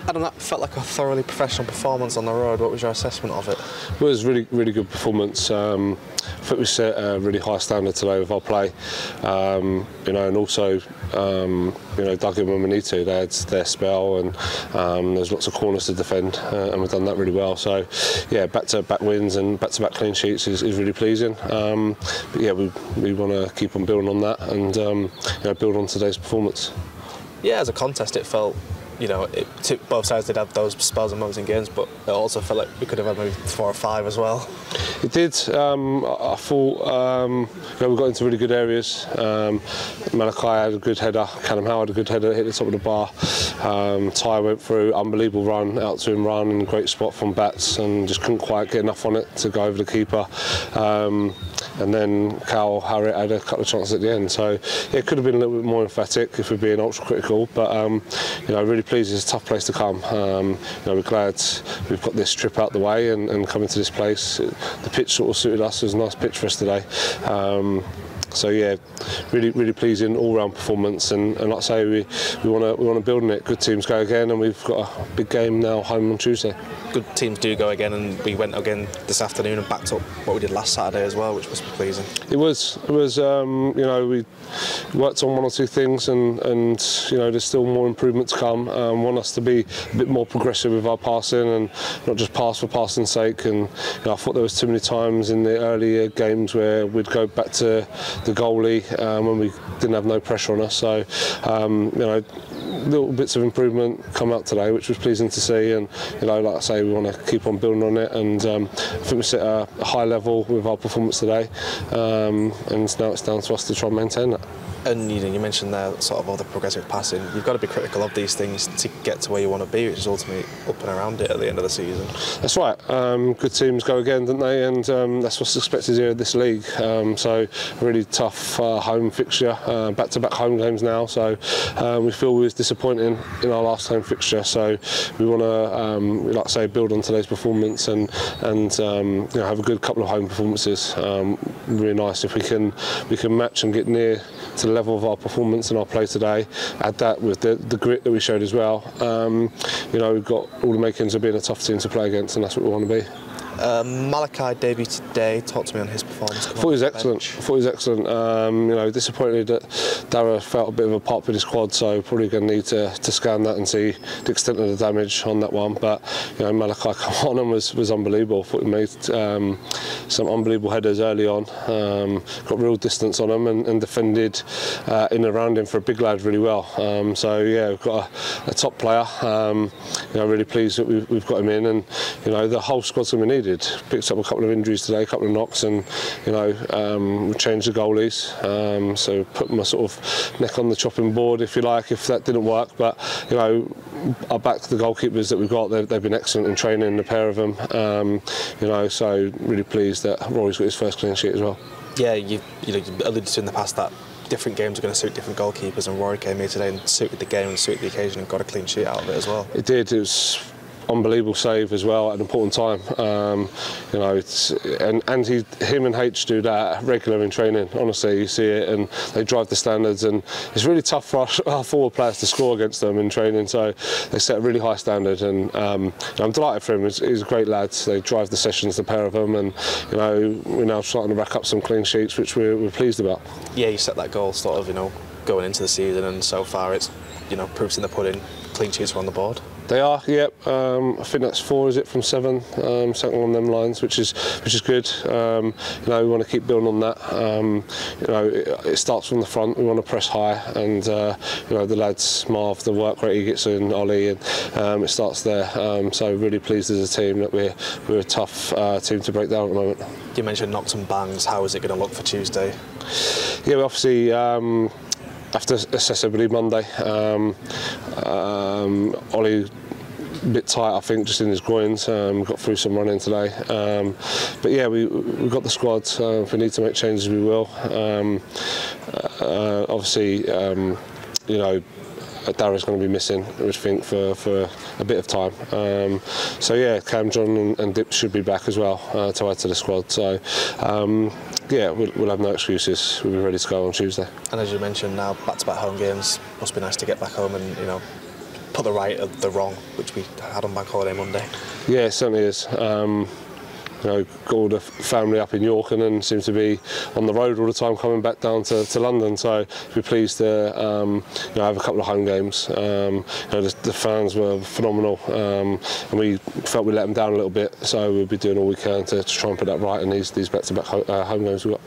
Adam, that felt like a thoroughly professional performance on the road. What was your assessment of it? It was a really good performance. I think we set a really high standard today with our play, you know, and also you know, dug in when we need to. They had their spell, and there's lots of corners to defend, and we've done that really well. So yeah, back-to-back wins and back-to-back clean sheets is really pleasing. But yeah, we want to keep on building on that and you know, build on today's performance. Yeah, as a contest, it felt, you know, both sides did have those spells and moments in games, but it also felt like we could have had maybe 4 or 5 as well. It did. I thought you know, we got into really good areas. Malachi had a good header, Callum Howard had a good header, hit the top of the bar. Ty went through, unbelievable run, out to him run, and great spot from Bats, and just couldn't quite get enough on it to go over the keeper. And then Cal Harriet had a couple of chances at the end, so yeah, it could have been a little bit more emphatic if we're being ultra critical, but you know, really pleased. It's a tough place to come. You know, we're glad we've got this trip out the way and coming to this place. The pitch sort of suited us. It was a nice pitch for us today. So yeah, really pleasing all-round performance, and like I say, we want to build on it. Good teams go again, and we've got a big game now home on Tuesday. Good teams do go again, and we went again this afternoon and backed up what we did last Saturday as well, which must be pleasing. It was you know, we worked on 1 or 2 things, and you know, there's still more improvement to come. Want us to be a bit more progressive with our passing and not just pass for passing's sake. And you know, I thought there was too many times in the earlier games where we'd go back to the goalie when we didn't have no pressure on us. So you know, little bits of improvement come out today, which was pleasing to see. And you know, like I say, we want to keep on building on it, and I think we set a high level with our performance today, and now it's down to us to try and maintain that. And you know, you mentioned there sort of all the progressive passing. You've got to be critical of these things to get to where you want to be, which is ultimately up and around it at the end of the season. That's right. Good teams go again, don't they? And that's what's expected here in this league. So a really tough home fixture, back-to-back home games now. So we feel we was disappointing in our last home fixture. So we want to, like I say, build on today's performance and you know, have a good couple of home performances. Really nice if we can match and get near to the level of our performance and our play today. Add that with the grit that we showed as well. You know, we've got all the makings of being a tough team to play against, and that's what we want to be. Malachi debuted today. Talk to me on his performance. I thought he was excellent. You know, disappointed that Dara felt a bit of a pop with his quad, so probably going to need to scan that and see the extent of the damage on that one. But you know, Malachi come on and was unbelievable. I thought he made some unbelievable headers early on. Got real distance on him and defended in and around him for a big lad really well. So yeah, we've got a top player. You know, really pleased that we've got him in, and you know, the whole squad's going to be needed. Picked up a couple of injuries today, a couple of knocks, and you know, we changed the goalies. So put my sort of neck on the chopping board, if you like, if that didn't work. But you know, I back the goalkeepers that we've got. They've been excellent in training, the pair of them. You know, so really pleased that Rory's got his first clean sheet as well. Yeah, you alluded to in the past that different games are going to suit different goalkeepers, and Rory came here today and suited the game and suited the occasion and got a clean sheet out of it as well. It did. It was unbelievable save as well at an important time. You know, him and H do that regular in training. Honestly, you see it, and they drive the standards, and it's really tough for our forward players to score against them in training. So they set a really high standard, and I'm delighted for him. He's a great lad. They drive the sessions, the pair of them, and you know, we're now starting to rack up some clean sheets, which we're pleased about. Yeah, you set that goal sort of, you know, going into the season, and so far it's, you know, proofs in the pudding. Clean sheets are on the board. They are, yep. I think that's 4, is it, from 7, something along them lines, which is good. You know, we want to keep building on that. You know, it starts from the front. We want to press high, and you know, the lads, Marv, the work rate he gets in, Ollie, and it starts there. So really pleased as a team that we're a tough team to break down at the moment. You mentioned knocks and bangs. How is it going to look for Tuesday? Yeah, we obviously have to assess everybody Monday. Ollie, a bit tight, I think, just in his groins. Got through some running today. But yeah, we've got the squad. If we need to make changes, we will. Obviously, you know, Dara's going to be missing, I think, for a bit of time. So yeah, Cam, John and Dip should be back as well to add to the squad. So yeah, we'll have no excuses. We'll be ready to go on Tuesday. And as you mentioned, now back-to-back home games. Must be nice to get back home and, you know, put the right of the wrong, which we had on Bank Holiday Monday. Yeah, it certainly is. You know, got all the family up in York and then seem to be on the road all the time coming back down to London, so we're pleased to you know, have a couple of home games. You know, the fans were phenomenal, and we felt we let them down a little bit, so we'll be doing all we can to try and put that right in these back-to-back home games we've got.